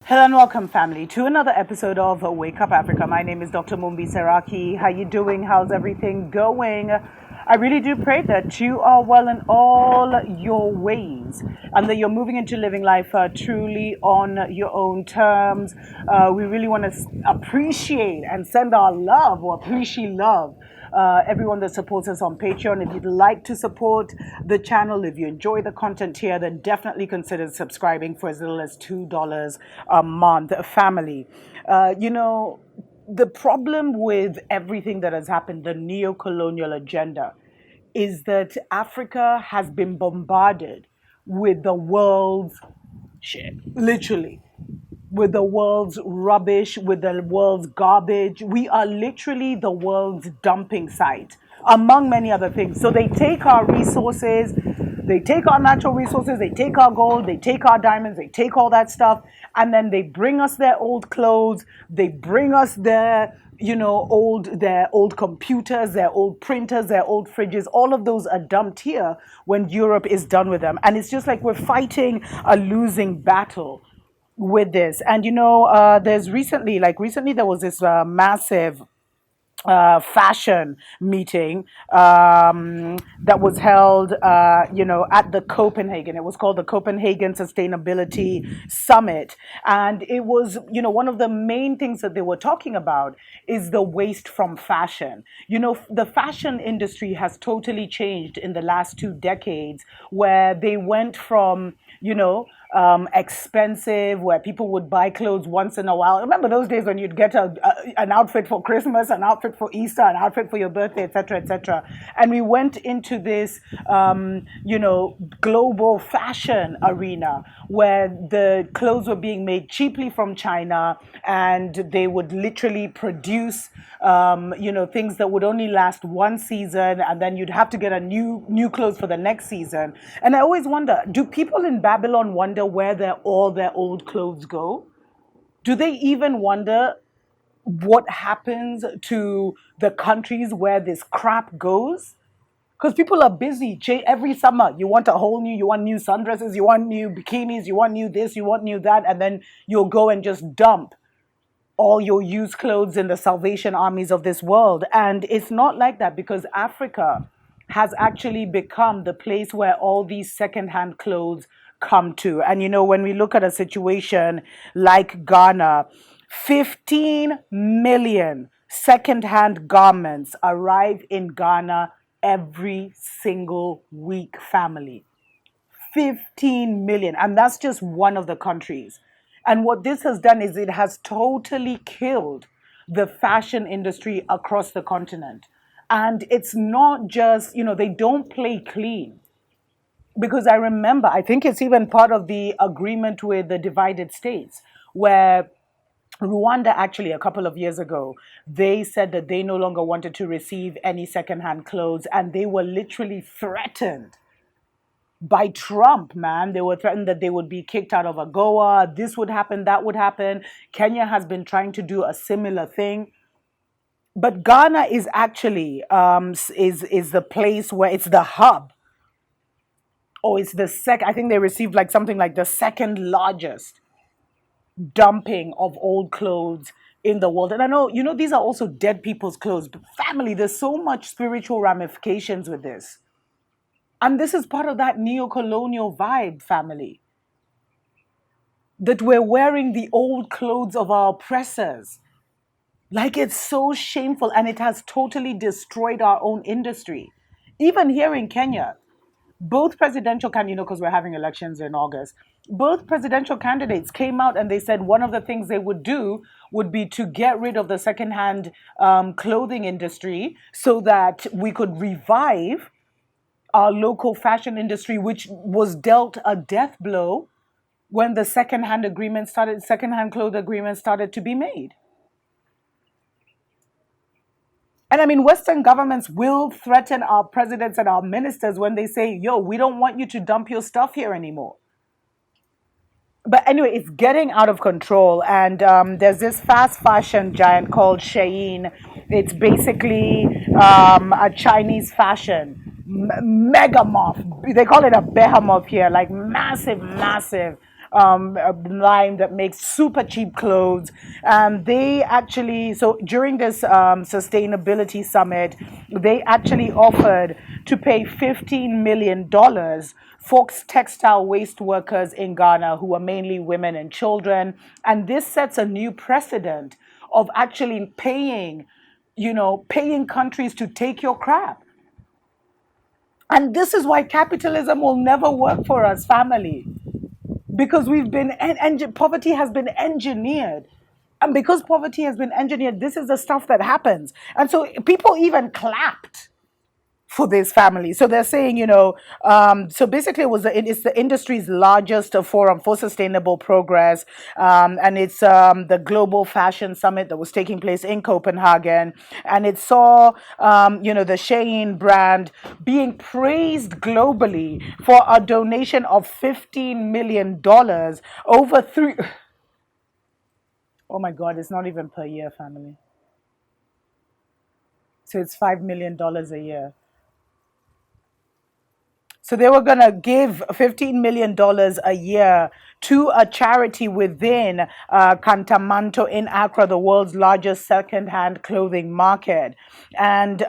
Hello and welcome, family, to another episode of Wake Up Africa. My name is Dr. Mumbi Seraki. How you doing? How's everything going? I really do pray that you are well in all your ways and that you're moving into living life truly on your own terms. We really want to appreciate and send our love or appreciate love everyone that supports us on Patreon. If you'd like to support the channel, if you enjoy the content here, then definitely consider subscribing for as little as $2 a month. Family, the problem with everything that has happened, the neocolonial agenda, is that Africa has been bombarded with the world's shit, literally with the world's rubbish, with the world's garbage. We are literally the world's dumping site, among many other things. So they take our resources, they take our natural resources, they take our gold, they take our diamonds, they take all that stuff, and then they bring us their old clothes, they bring us their old computers, their old printers, their old fridges. All of those are dumped here when Europe is done with them. And it's just like we're fighting a losing battle with this. And there's recently there was this massive fashion meeting that was held, at the Copenhagen. It was called the Copenhagen Sustainability Summit. And it was, one of the main things that they were talking about is the waste from fashion. The fashion industry has totally changed in the last 2 decades, where they went from, expensive, where people would buy clothes once in a while. Remember those days when you'd get an outfit for Christmas, an outfit for Easter, an outfit for your birthday, etc., etc. And we went into this, global fashion arena where the clothes were being made cheaply from China, and they would literally produce, things that would only last one season, and then you'd have to get a new clothes for the next season. And I always wonder, do people in Babylon wonder where all their old clothes go? Do they even wonder what happens to the countries where this crap goes? Because people are busy every summer. You want you want new sundresses, you want new bikinis, you want new this, you want new that, and then you'll go and just dump all your used clothes in the Salvation Armies of this world. And it's not like that, because Africa has actually become the place where all these secondhand clothes come to. And when we look at a situation like Ghana, 15 million secondhand garments arrive in Ghana every single week, family. 15 million. And that's just one of the countries. And what this has done is it has totally killed the fashion industry across the continent. And it's not just, they don't play clean. Because I think it's even part of the agreement with the divided states, where Rwanda, actually, a couple of years ago, they said that they no longer wanted to receive any secondhand clothes, and they were literally threatened by Trump, man. They were threatened that they would be kicked out of AGOA. This would happen, that would happen. Kenya has been trying to do a similar thing. But Ghana is actually is the place where it's the hub, or it's I think they received like something like the second largest dumping of old clothes in the world. And I know, these are also dead people's clothes. But family, there's so much spiritual ramifications with this. And this is part of that neo-colonial vibe, family. That we're wearing the old clothes of our oppressors. Like, it's so shameful, and it has totally destroyed our own industry. Even here in Kenya, both presidential candidates, because we're having elections in August, both presidential candidates came out and they said one of the things they would do would be to get rid of the secondhand clothing industry so that we could revive our local fashion industry, which was dealt a death blow when the secondhand clothes agreement started to be made. And I mean, Western governments will threaten our presidents and our ministers when they say, yo, we don't want you to dump your stuff here anymore. But anyway, it's getting out of control. And there's this fast fashion giant called Shein. It's basically a Chinese fashion megamoth. They call it a behemoth here, like massive, massive line that makes super cheap clothes. They actually, so during this sustainability summit, they actually offered to pay $15 million for textile waste workers in Ghana, who are mainly women and children. And this sets a new precedent of actually paying countries to take your crap. And this is why capitalism will never work for us, family, because poverty has been engineered. And because poverty has been engineered, this is the stuff that happens. And so people even clapped for this family. So they're saying, so basically it's the industry's largest forum for sustainable progress. And it's the Global Fashion Summit that was taking place in Copenhagen. And it saw, the Shein brand being praised globally for a donation of $15 million over three. Oh my God, it's not even per year, family. So it's $5 million a year. So they were going to give $15 million a year to a charity within Kantamanto in Accra, the world's largest second-hand clothing market. And,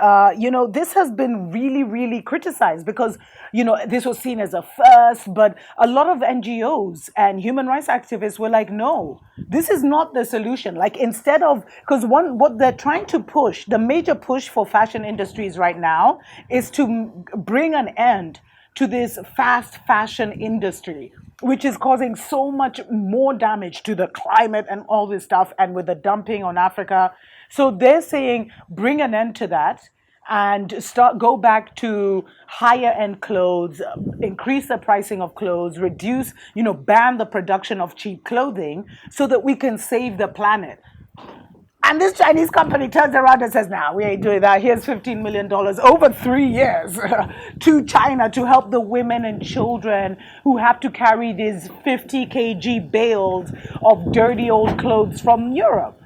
this has been really, really criticized because, this was seen as a first, but a lot of NGOs and human rights activists were like, no, this is not the solution. Like, instead of, because what they're trying to push, the major push for fashion industries right now is to bring an end to this fast fashion industry, which is causing so much more damage to the climate and all this stuff, and with the dumping on Africa. So they're saying bring an end to that and go back to higher end clothes, increase the pricing of clothes, reduce, ban the production of cheap clothing so that we can save the planet. And this Chinese company turns around and says, "Now we ain't doing that. Here's $15 million over 3 years to China to help the women and children who have to carry these 50 kg bales of dirty old clothes from Europe."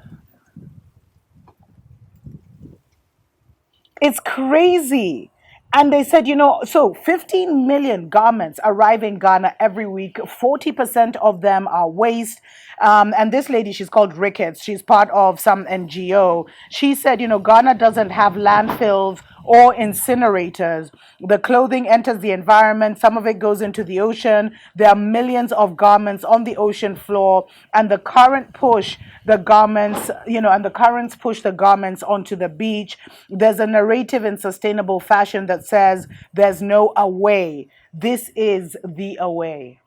It's crazy. And they said, so 15 million garments arrive in Ghana every week. 40% of them are waste. And this lady, she's called Ricketts. She's part of some NGO. She said, Ghana doesn't have landfills or incinerators. The clothing enters the environment. Some of it goes into the ocean. There are millions of garments on the ocean floor. And the current push the garments, and the currents push the garments onto the beach. There's a narrative in sustainable fashion that says there's no away. This is the away.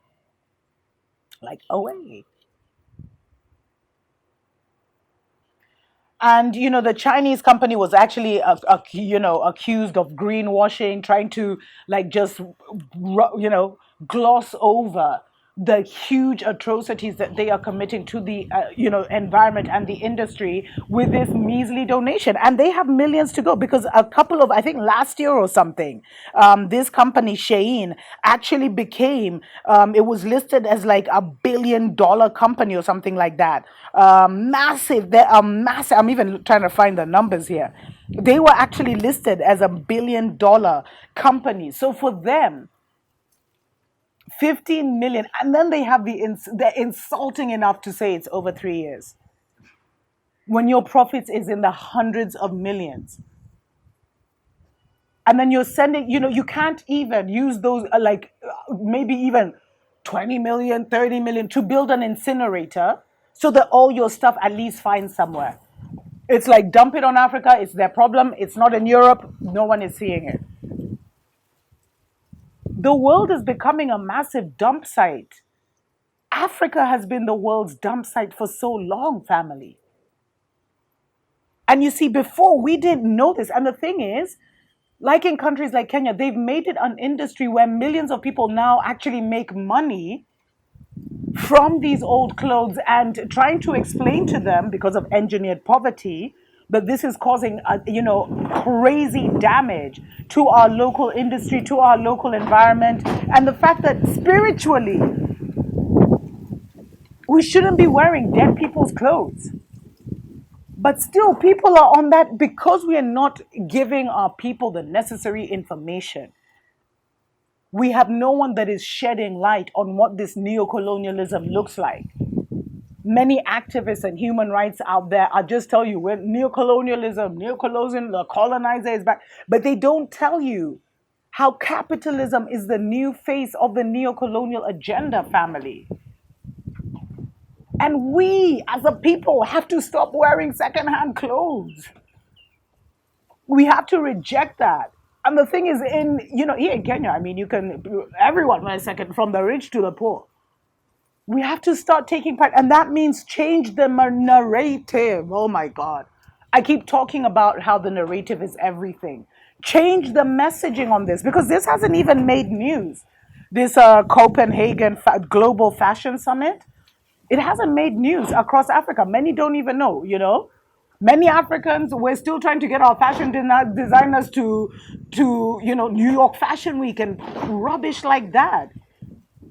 Like away. And the Chinese company was actually accused of greenwashing, trying to like just gloss over the huge atrocities that they are committing to the environment and the industry with this measly donation. And they have millions to go, because a couple of, I think last year or something, this company Shein actually became, it was listed as like $1 billion company or something like that. Massive. They are massive. I'm even trying to find the numbers here. They were actually listed as $1 billion company. So for them, 15 million, and then they have they're insulting enough to say it's over 3 years when your profits is in the hundreds of millions. And then you're sending, you can't even use those maybe even 20 million, 30 million to build an incinerator so that all your stuff at least finds somewhere. It's like dump it on Africa. It's their problem. It's not in Europe. No one is seeing it. The world is becoming a massive dump site. Africa has been the world's dump site for so long, family. And you see, before we didn't know this. And the thing is, like in countries like Kenya, they've made it an industry where millions of people now actually make money from these old clothes, and trying to explain to them, because of engineered poverty, that this is causing crazy damage to our local industry, to our local environment, and the fact that spiritually we shouldn't be wearing dead people's clothes. But still, people are on that because we are not giving our people the necessary information. We have no one that is shedding light on what this neocolonialism looks like. Many activists and human rights out there are just tell you when neocolonialism, the colonizer is back, but they don't tell you how capitalism is the new face of the neocolonial agenda, family. And we as a people have to stop wearing secondhand clothes. We have to reject that. And the thing is, here in Kenya, I mean, you can, everyone wears second, from the rich to the poor. We have to start taking part, and that means change the narrative. Oh my God. I keep talking about how the narrative is everything. Change the messaging on this because this hasn't even made news. This Copenhagen Global Fashion Summit, it hasn't made news across Africa. Many don't even know. Many Africans, we're still trying to get our fashion designers to New York Fashion Week and rubbish like that.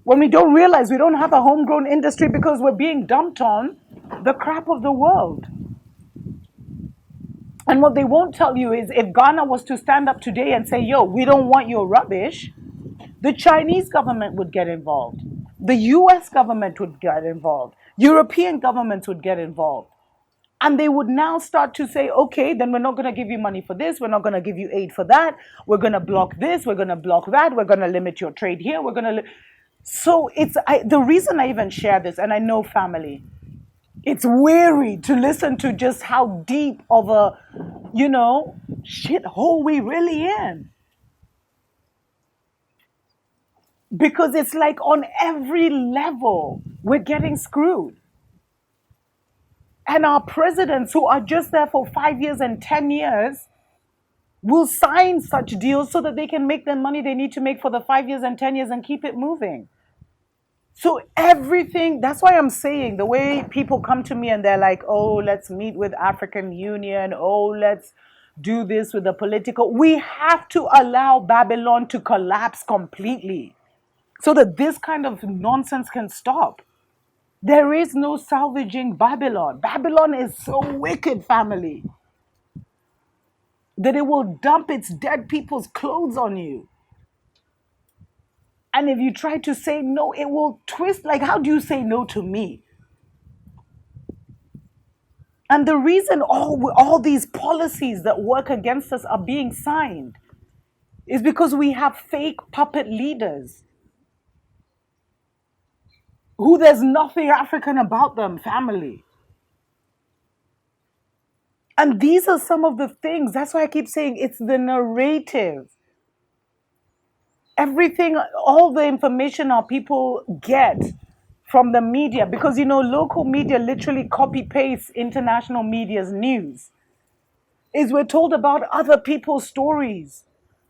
When we don't realize we don't have a homegrown industry because we're being dumped on the crap of the world. And what they won't tell you is if Ghana was to stand up today and say, yo, we don't want your rubbish, the Chinese government would get involved. The US government would get involved. European governments would get involved. And they would now start to say, okay, then we're not going to give you money for this. We're not going to give you aid for that. We're going to block this. We're going to block that. We're going to limit your trade here. We're going to. So the reason I even share this, and I know family, it's weary to listen to just how deep of a, shithole we really in. Because it's like on every level, we're getting screwed. And our presidents who are just there for 5 years and 10 years will sign such deals so that they can make the money they need to make for the 5 years and 10 years and keep it moving. So everything, that's why I'm saying the way people come to me and they're like, oh, let's meet with African Union. Oh, let's do this with the political. We have to allow Babylon to collapse completely so that this kind of nonsense can stop. There is no salvaging Babylon. Babylon is so wicked, family, that it will dump its dead people's clothes on you. And if you try to say no, it will twist. Like, how do you say no to me? And the reason all these policies that work against us are being signed is because we have fake puppet leaders who there's nothing African about them, family. And these are some of the things. That's why I keep saying it's the narrative. Everything, all the information our people get from the media, because local media literally copy paste international media's news, is we're told about other people's stories,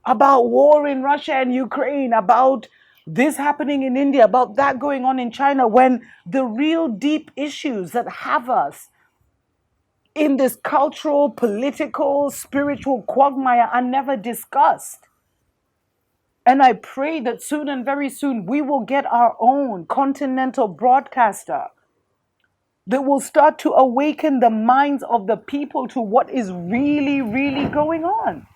about war in Russia and Ukraine, about this happening in India, about that going on in China, when the real deep issues that have us in this cultural, political, spiritual quagmire are never discussed. And I pray that soon and very soon we will get our own continental broadcaster that will start to awaken the minds of the people to what is really, really going on.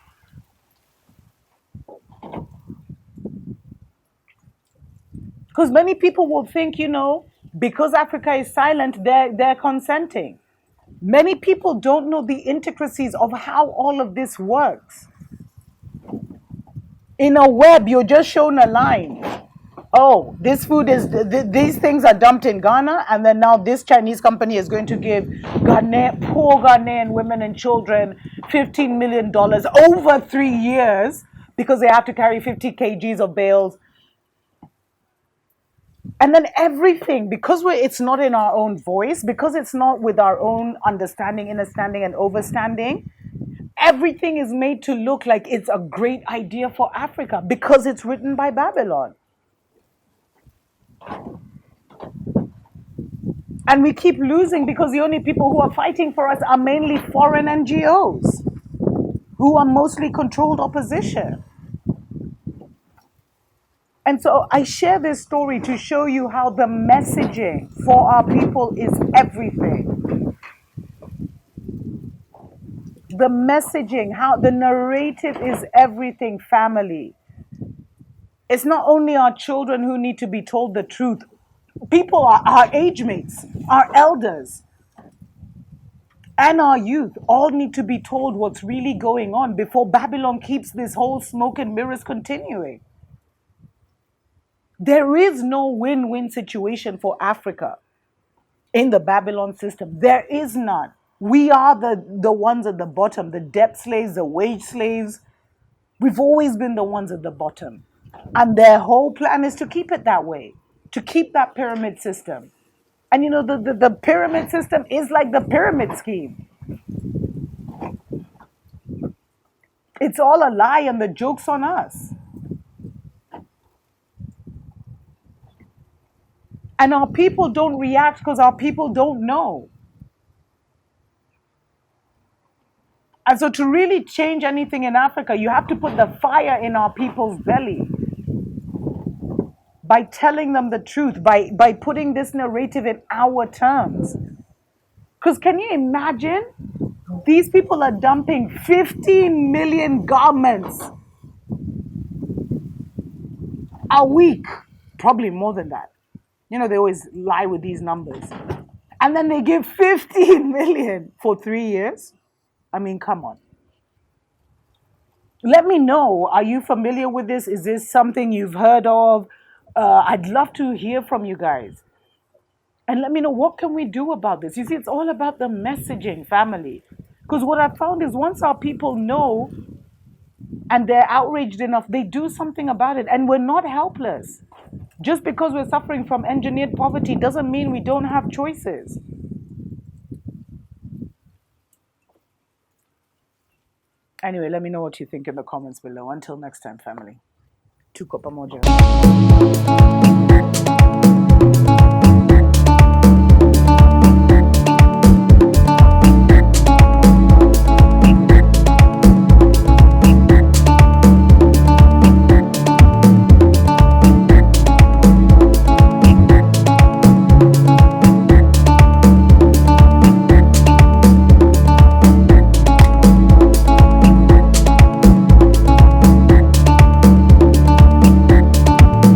Because many people will think, because Africa is silent, they're consenting. Many people don't know the intricacies of how all of this works. In a web, you're just shown a line. Oh, this food is, these things are dumped in Ghana, and then now this Chinese company is going to give poor Ghanaian women and children $15 million over 3 years because they have to carry 50 kgs of bales. And then everything, because it's not in our own voice, because it's not with our own understanding, understanding, and overstanding, everything is made to look like it's a great idea for Africa because it's written by Babylon. And we keep losing because the only people who are fighting for us are mainly foreign NGOs who are mostly controlled opposition. And so I share this story to show you how the messaging for our people is everything. The messaging, how the narrative is everything, family. It's not only our children who need to be told the truth. People, our age mates, our elders, and our youth all need to be told what's really going on before Babylon keeps this whole smoke and mirrors continuing. There is no win win situation for Africa in the Babylon system. There is none. We are the ones at the bottom, the debt slaves, the wage slaves. We've always been the ones at the bottom. And their whole plan is to keep it that way, to keep that pyramid system. And you know, the pyramid system is like the pyramid scheme. It's all a lie and the joke's on us. And our people don't react because our people don't know. And so, to really change anything in Africa, you have to put the fire in our people's belly by telling them the truth, by putting this narrative in our terms. Because can you imagine? These people are dumping 15 million garments a week, probably more than that. You know, they always lie with these numbers. And then they give 15 million for 3 years. I mean, come on. Let me know. Are you familiar with this? Is this something you've heard of? I'd love to hear from you guys. And let me know, what can we do about this? You see, it's all about the messaging, family. Because what I've found is once our people know and they're outraged enough, they do something about it. And we're not helpless. Just because we're suffering from engineered poverty doesn't mean we don't have choices. Anyway, let me know what you think in the comments below. Until next time, family. Tuko pamoja.